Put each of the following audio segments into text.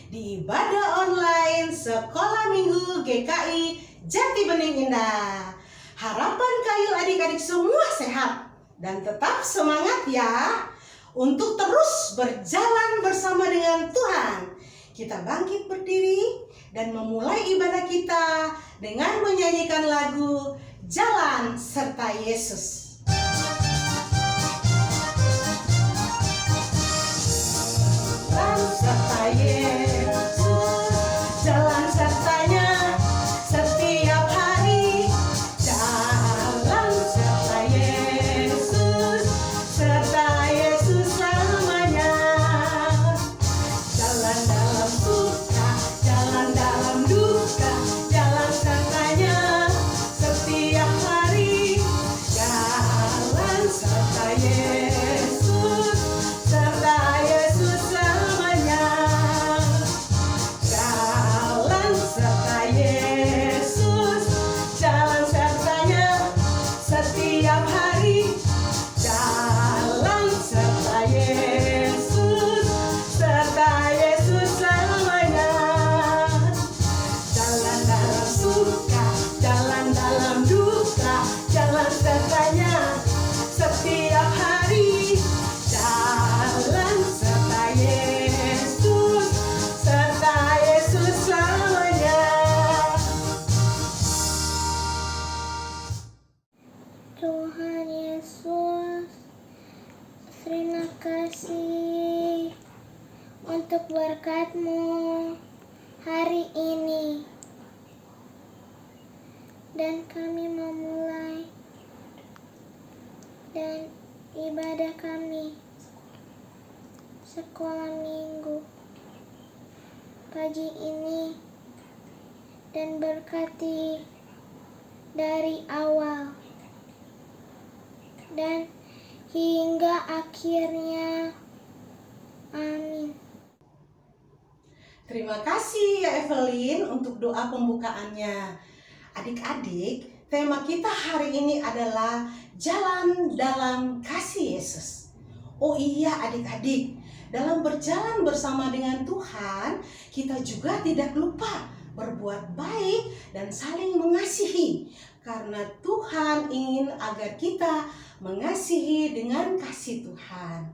di ibadah online Sekolah Minggu GKI Jati Bening Indah. Harapan kayu adik-adik semua sehat dan tetap semangat ya untuk terus berjalan bersama dengan Tuhan. Kita bangkit berdiri dan memulai ibadah kita dengan menyanyikan lagu Jalan Serta Yesus. Jalan serta Yesus, jalan sertanya setiap hari. Jalan serta Yesus selamanya. Jalan dalam suka, jalan dalam duka, jalan sertanya setiap hari. Jalan serta Yesus selamanya. Jalan serta Yesus, jalan sertanya setiap hari. Jalan serta Yesus selamanya. Jalan dalam suka, jalan dalam duka, jalan sertanya setiap hari. Jalan serta Yesus selamanya. Tuhan Yesus, terima kasih untuk berkat-Mu hari ini. Dan kami memulai dan ibadah kami sekolah minggu pagi ini, dan berkati dari awal dan hingga akhirnya. Amin. Terima kasih ya Evelyn untuk doa pembukaannya. Adik-adik, tema kita hari ini adalah jalan dalam kasih Yesus. Oh iya adik-adik, dalam berjalan bersama dengan Tuhan, kita juga tidak lupa berbuat baik dan saling mengasihi. Karena Tuhan ingin agar kita mengasihi dengan kasih Tuhan.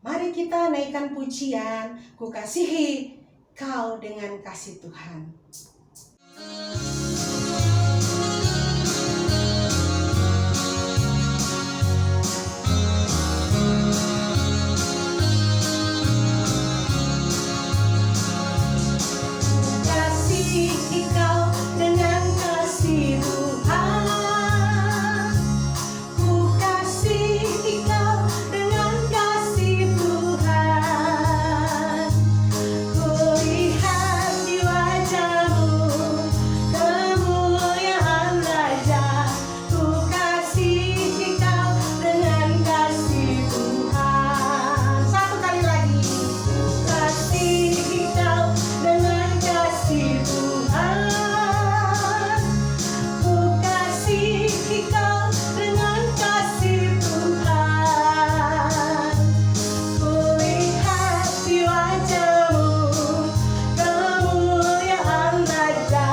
Mari kita naikkan pujian, ku kasihi kau dengan kasih Tuhan. Kasihi kau dengan kasih Tuhan. Ku kasihi kau dengan kasih Tuhan. Ku lihat di wajah-Mu kemuliaan Raja. Ku kasihi kau dengan kasih Tuhan. Satu kali lagi. Ku kasihi kau dengan kasih Tuhan. Ku kasihi kau dengan kasih Tuhan. Ku lihat di wajah-Mu kemuliaan Raja.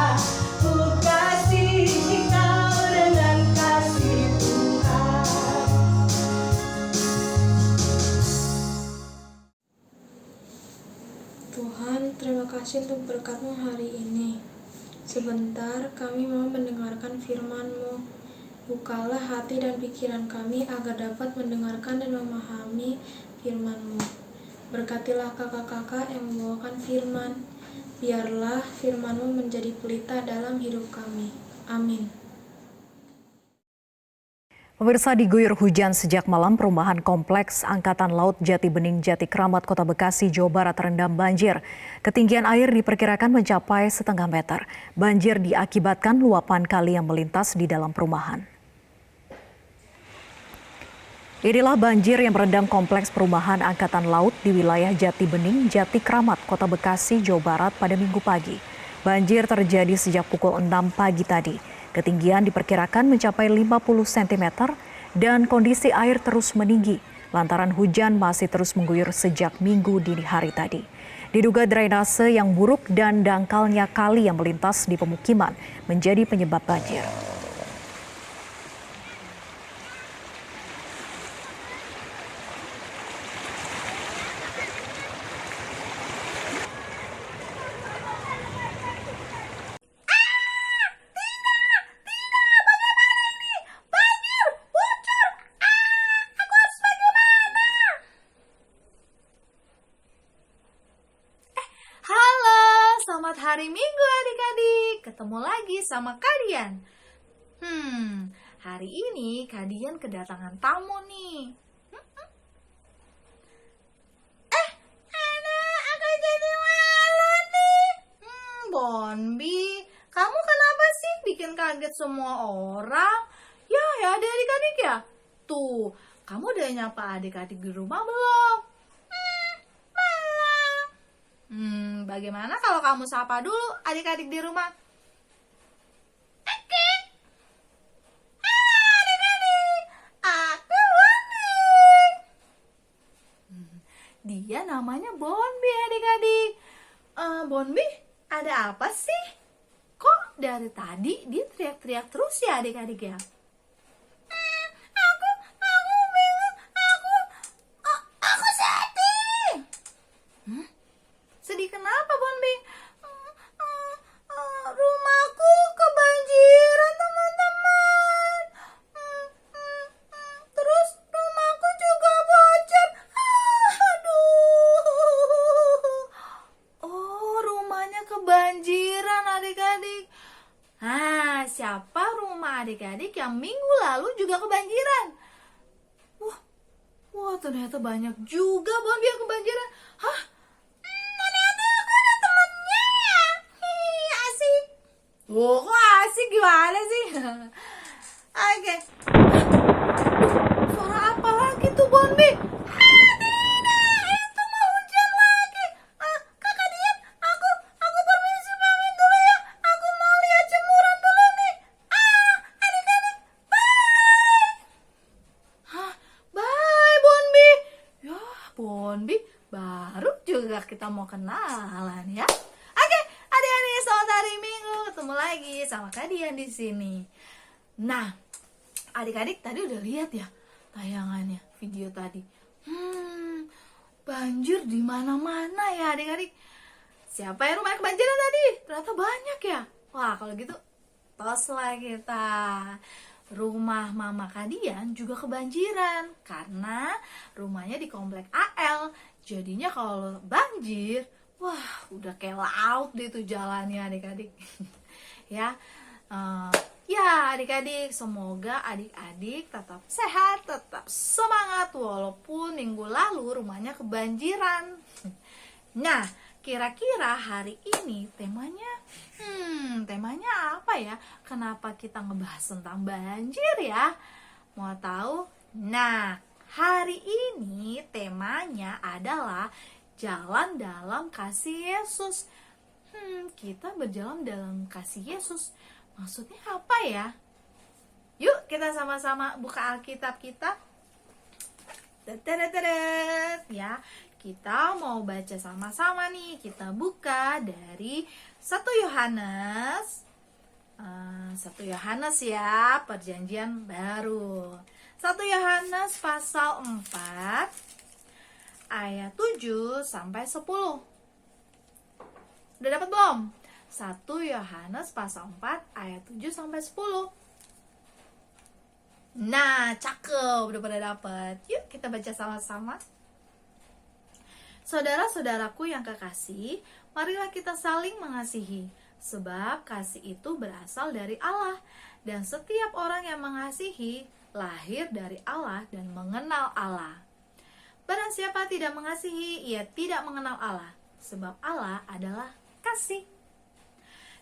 Ku kasihi kau dengan kasih Tuhan. Tuhan, terima kasih untuk berkat-Mu hari ini. Sebentar kami mau mendengarkan firman-Mu. Bukalah hati dan pikiran kami agar dapat mendengarkan dan memahami firman-Mu. Berkatilah kakak-kakak yang membawakan firman. Biarlah firman-Mu menjadi pelita dalam hidup kami. Amin. Pemirsa, diguyur hujan sejak malam, perumahan kompleks Angkatan Laut Jati Bening, Jati Kramat, Kota Bekasi, Jawa Barat terendam banjir. Ketinggian air diperkirakan mencapai setengah meter. Banjir diakibatkan luapan kali yang melintas di dalam perumahan. Inilah banjir yang merendam kompleks perumahan Angkatan Laut di wilayah Jati Bening, Jati Kramat, Kota Bekasi, Jawa Barat pada Minggu pagi. Banjir terjadi sejak pukul 6 pagi tadi. Ketinggian diperkirakan mencapai 50 cm dan kondisi air terus meninggi lantaran hujan masih terus mengguyur sejak Minggu dini hari tadi. Diduga drainase yang buruk dan dangkalnya kali yang melintas di pemukiman menjadi penyebab banjir. Halo, selamat hari Minggu adik-adik. Ketemu lagi sama Kadian. Hari ini Kadian kedatangan tamu nih. Aku jadi malu nih. Bonbi, kamu kenapa sih bikin kaget semua orang? Ya adik-adik ya. Tuh, kamu udah nyapa adik-adik di rumah belum? Bagaimana kalau kamu sapa dulu adik-adik di rumah? Oke. Halo adik-adik, aku Bonbi. Dia namanya Bonbi adik-adik. Bonbi, ada apa sih? Kok dari tadi dia teriak-teriak terus ya adik-adik ya? Aku bingung, aku sedih. Sedih kenapa, Bonbi? Rumahku kebanjiran, teman-teman. Terus rumahku juga bocor. Aduh. Oh, rumahnya kebanjiran, adik-adik. Siapa rumah adik-adik yang minggu lalu juga kebanjiran? Wah, ternyata banyak juga Bonbi yang kebanjiran. Hah? Kok asik gimana sih? Oke. Suara apa lagi tuh, Bonbi? Tidak, itu mau hujan lagi. Kakak Dian, aku permisi pamit dulu ya. Aku mau lihat jemuran dulu nih. Adik-adik, bye. Bye, Bonbi. Ya, Bonbi, baru juga kita mau kenalan ya. Selamat hari Minggu, ketemu lagi sama Kadian di sini. Nah, adik-adik tadi udah lihat ya tayangannya, video tadi. Banjir di mana-mana ya adik-adik. Siapa yang rumahnya kebanjiran tadi? Ternyata banyak ya. Wah, kalau gitu tos lah kita. Rumah Mama Kadian juga kebanjiran karena rumahnya di komplek AL. Jadinya kalau banjir, wah, udah kayak laut deh tuh jalannya adik-adik. Ya adik-adik, semoga adik-adik tetap sehat, tetap semangat walaupun minggu lalu rumahnya kebanjiran. Nah, kira-kira hari ini temanya apa ya? Kenapa kita ngebahas tentang banjir ya? Mau tahu? Nah, hari ini temanya adalah jalan dalam kasih Yesus. Kita berjalan dalam kasih Yesus. Maksudnya apa ya? Yuk kita sama-sama buka Alkitab kita. Ya, kita mau baca sama-sama nih. Kita buka dari 1 Yohanes. 1 Yohanes ya, perjanjian baru. 1 Yohanes pasal 4 ayat 7 sampai 10. Udah dapat belum? 1 Yohanes pasal 4 ayat 7 sampai 10. Nah, cakep, udah pada dapat. Yuk kita baca sama-sama. Saudara-saudaraku yang kekasih, marilah kita saling mengasihi, sebab kasih itu berasal dari Allah, dan setiap orang yang mengasihi lahir dari Allah dan mengenal Allah. Barang siapa tidak mengasihi, ia tidak mengenal Allah, sebab Allah adalah kasih.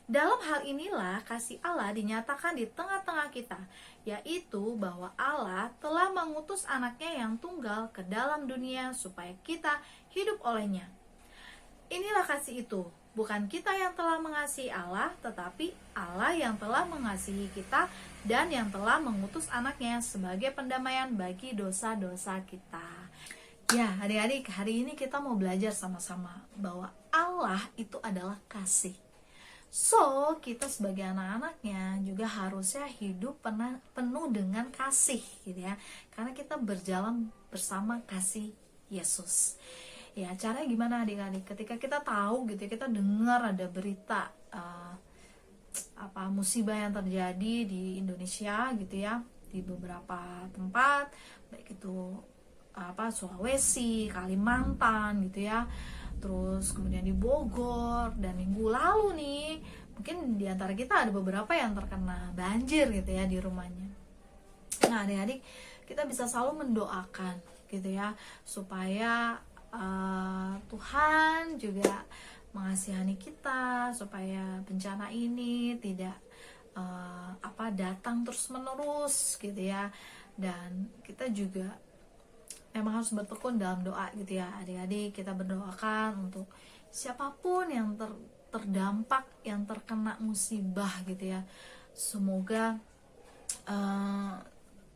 Dalam hal inilah kasih Allah dinyatakan di tengah-tengah kita, yaitu bahwa Allah telah mengutus anaknya yang tunggal ke dalam dunia supaya kita hidup olehnya. Inilah kasih itu, bukan kita yang telah mengasihi Allah, tetapi Allah yang telah mengasihi kita dan yang telah mengutus anaknya sebagai pendamaian bagi dosa-dosa kita. Ya, adik-adik, hari ini kita mau belajar sama-sama bahwa Allah itu adalah kasih. So, kita sebagai anak-anaknya juga harusnya hidup penuh dengan kasih gitu ya. Karena kita berjalan bersama kasih Yesus. Ya, caranya gimana adik-adik? Ketika kita tahu gitu ya, kita dengar ada berita musibah yang terjadi di Indonesia gitu ya, di beberapa tempat, baik itu Sulawesi, Kalimantan gitu ya, terus kemudian di Bogor, dan minggu lalu nih mungkin di antara kita ada beberapa yang terkena banjir gitu ya di rumahnya. Nah adik-adik, kita bisa selalu mendoakan gitu ya supaya Tuhan juga mengasihani kita, supaya bencana ini tidak datang terus menerus gitu ya. Dan kita juga memang harus bertekun dalam doa gitu ya adik-adik. Kita berdoakan untuk siapapun yang terdampak, yang terkena musibah gitu ya, semoga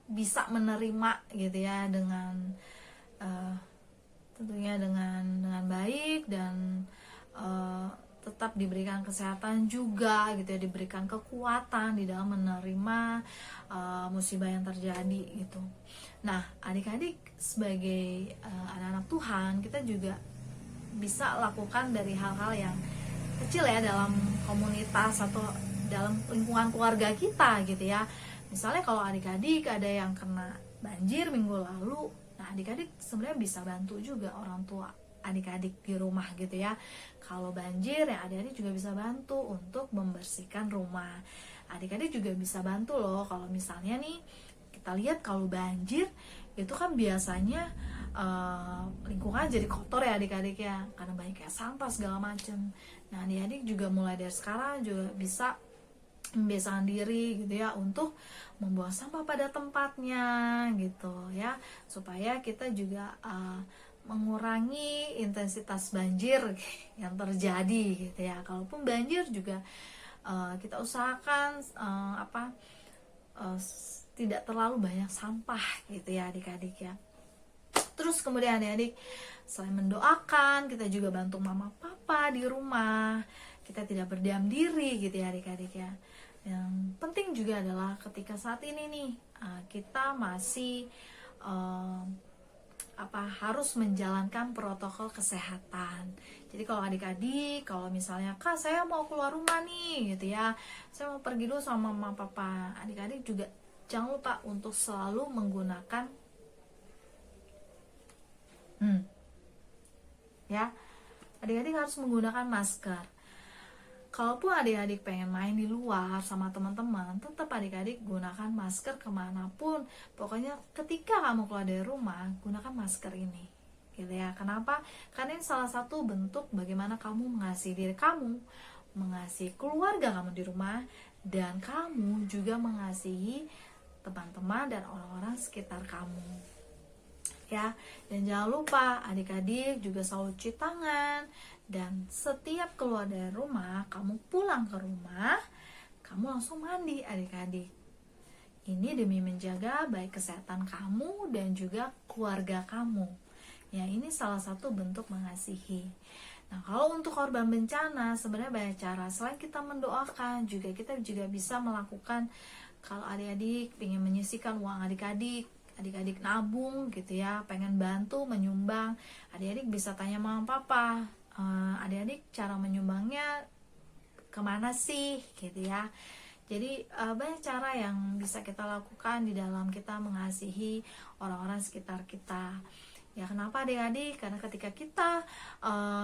bisa menerima gitu ya dengan tentunya dengan baik, dan tetap diberikan kesehatan juga gitu ya, diberikan kekuatan di dalam menerima musibah yang terjadi gitu. Nah adik-adik sebagai anak-anak Tuhan, kita juga bisa lakukan dari hal-hal yang kecil ya dalam komunitas atau dalam lingkungan keluarga kita gitu ya. Misalnya kalau adik-adik ada yang kena banjir minggu lalu, nah adik-adik sebenarnya bisa bantu juga orang tua adik-adik di rumah gitu ya. Kalau banjir ya adik-adik juga bisa bantu untuk membersihkan rumah. Adik-adik juga bisa bantu loh kalau misalnya nih kita lihat kalau banjir itu kan biasanya lingkungan jadi kotor ya adik-adik ya, karena banyak kayak sampah segala macem. Nah adik-adik juga mulai dari sekarang juga bisa membiasakan diri gitu ya untuk membuang sampah pada tempatnya gitu ya, supaya kita juga mengurangi intensitas banjir yang terjadi gitu ya. Kalaupun banjir juga kita usahakan tidak terlalu banyak sampah gitu ya adik-adik ya. Terus kemudian adik-adik, selain mendoakan, kita juga bantu mama papa di rumah. Kita tidak berdiam diri gitu ya adik-adik ya. Yang penting juga adalah ketika saat ini nih kita masih harus menjalankan protokol kesehatan. Jadi kalau adik-adik, kalau misalnya Kak saya mau keluar rumah nih gitu ya, saya mau pergi dulu sama mama papa, adik-adik juga jangan lupa untuk selalu menggunakan ya, adik-adik harus menggunakan masker. Kalaupun adik-adik pengen main di luar sama teman-teman, tetap adik-adik gunakan masker kemanapun. Pokoknya ketika kamu keluar dari rumah, gunakan masker ini gitu ya. Kenapa? Karena ini salah satu bentuk bagaimana kamu mengasihi diri kamu, mengasihi keluarga kamu di rumah, dan kamu juga mengasihi teman-teman dan orang-orang sekitar kamu ya. Dan jangan lupa adik-adik juga selalu cuci tangan, dan setiap keluar dari rumah, kamu pulang ke rumah, kamu langsung mandi adik-adik. Ini demi menjaga baik kesehatan kamu dan juga keluarga kamu ya. Ini salah satu bentuk mengasihi. Nah kalau untuk korban bencana sebenarnya banyak cara. Selain kita mendoakan, juga kita juga bisa melakukan, kalau adik-adik ingin menyisihkan uang adik-adik nabung gitu ya, pengen bantu menyumbang, adik-adik bisa tanya mama papa, adik-adik cara menyumbangnya kemana sih gitu ya. Jadi banyak cara yang bisa kita lakukan di dalam kita mengasihi orang-orang sekitar kita ya. Kenapa adik-adik? Karena ketika kita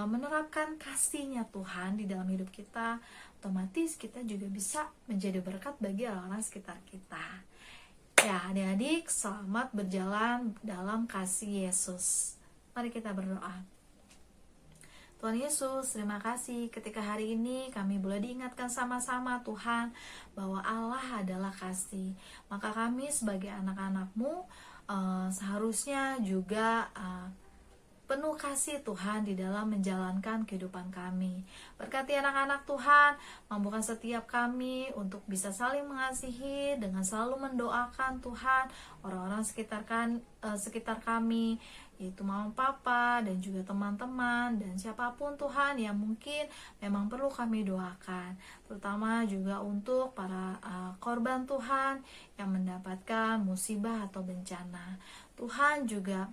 menerapkan kasihnya Tuhan di dalam hidup kita, otomatis kita juga bisa menjadi berkat bagi orang-orang sekitar kita ya. Adik-adik, selamat berjalan dalam kasih Yesus. Mari kita berdoa. Tuhan Yesus, terima kasih ketika hari ini kami boleh diingatkan sama-sama Tuhan bahwa Allah adalah kasih. Maka kami sebagai anak-anak-Mu seharusnya juga penuh kasih Tuhan di dalam menjalankan kehidupan kami. Berkati anak-anak Tuhan, mampukan setiap kami untuk bisa saling mengasihi dengan selalu mendoakan Tuhan orang-orang sekitar kami, yaitu mama papa dan juga teman-teman dan siapapun Tuhan yang mungkin memang perlu kami doakan, terutama juga untuk para korban Tuhan yang mendapatkan musibah atau bencana. Tuhan juga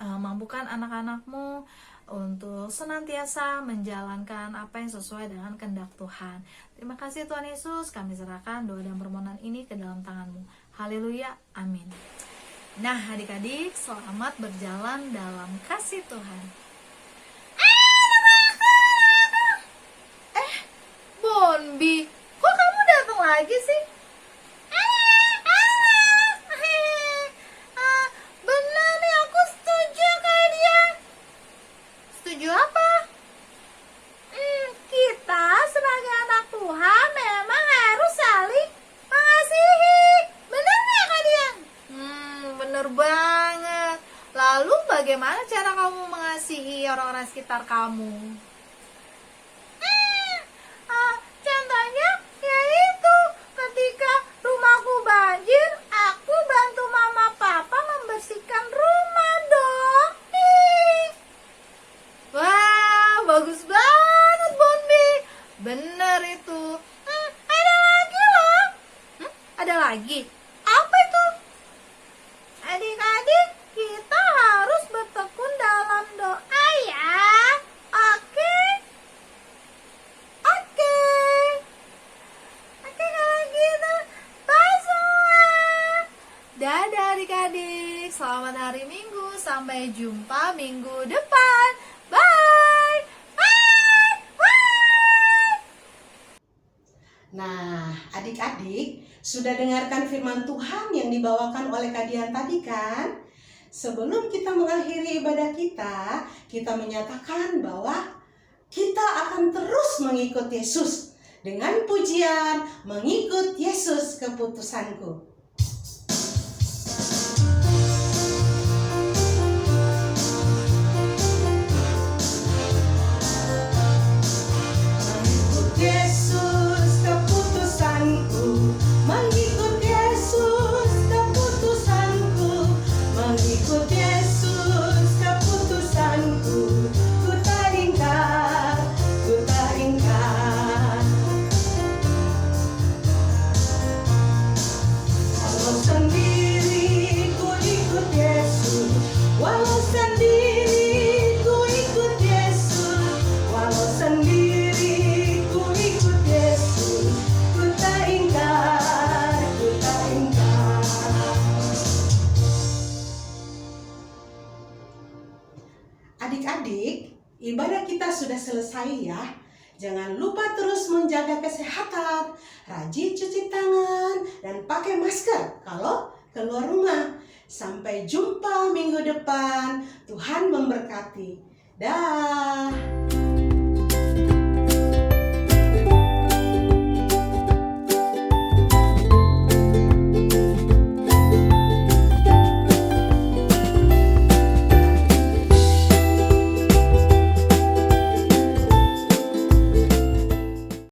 mampukan anak-anakmu untuk senantiasa menjalankan apa yang sesuai dengan kehendak Tuhan. Terima kasih Tuhan Yesus, kami serahkan doa dan permohonan ini ke dalam tangan-Mu. Haleluya, amin. Nah adik-adik, selamat berjalan dalam kasih Tuhan. Bonbi, kok kamu datang lagi sih? Benar nih, aku setuju kayak dia. Setuju apa? Kita sebagai anak Tuhan memang harus saling mengasihi. Benar nggak Kak Dian? Bener banget. Lalu bagaimana cara kamu mengasihi orang-orang sekitar kamu? Contohnya yaitu ketika rumahku banjir, aku bantu mama papa membersihkan rumah dong. Wah, bagus banget Bonbi. Bener itu. Ada lagi loh. Ada lagi? Apa itu? Adik-adik, kita harus bertekun dalam doa ya. Oke. Kalau gitu, bye semua. Dadah adik-adik, selamat hari Minggu. Sampai jumpa minggu depan. Bye. Bye. Bye. Nah, adik-adik sudah dengarkan firman Tuhan yang dibawakan oleh Kak Dian tadi kan? Sebelum kita mengakhiri ibadah kita menyatakan bahwa kita akan terus mengikut Yesus dengan pujian mengikut Yesus keputusanku. Mengikut Yesus keputusanku, mengikut Yesus keputusanku, mengikut Yesus keputusanku, ku tak ingkar, ku tak ingkar. Walau sendiri ku ikut Yesus, walau sendiri ku ikut Yesus, walau sendiri ku ikut Yesus, ku tak ingkar, ku tak ingkar. Adik-adik, ibadah kita sudah selesai ya. Jangan lupa terus menjaga kesehatan, rajin cuci tangan, dan pakai masker kalau keluar rumah. Sampai jumpa minggu depan. Tuhan memberkati. Dah.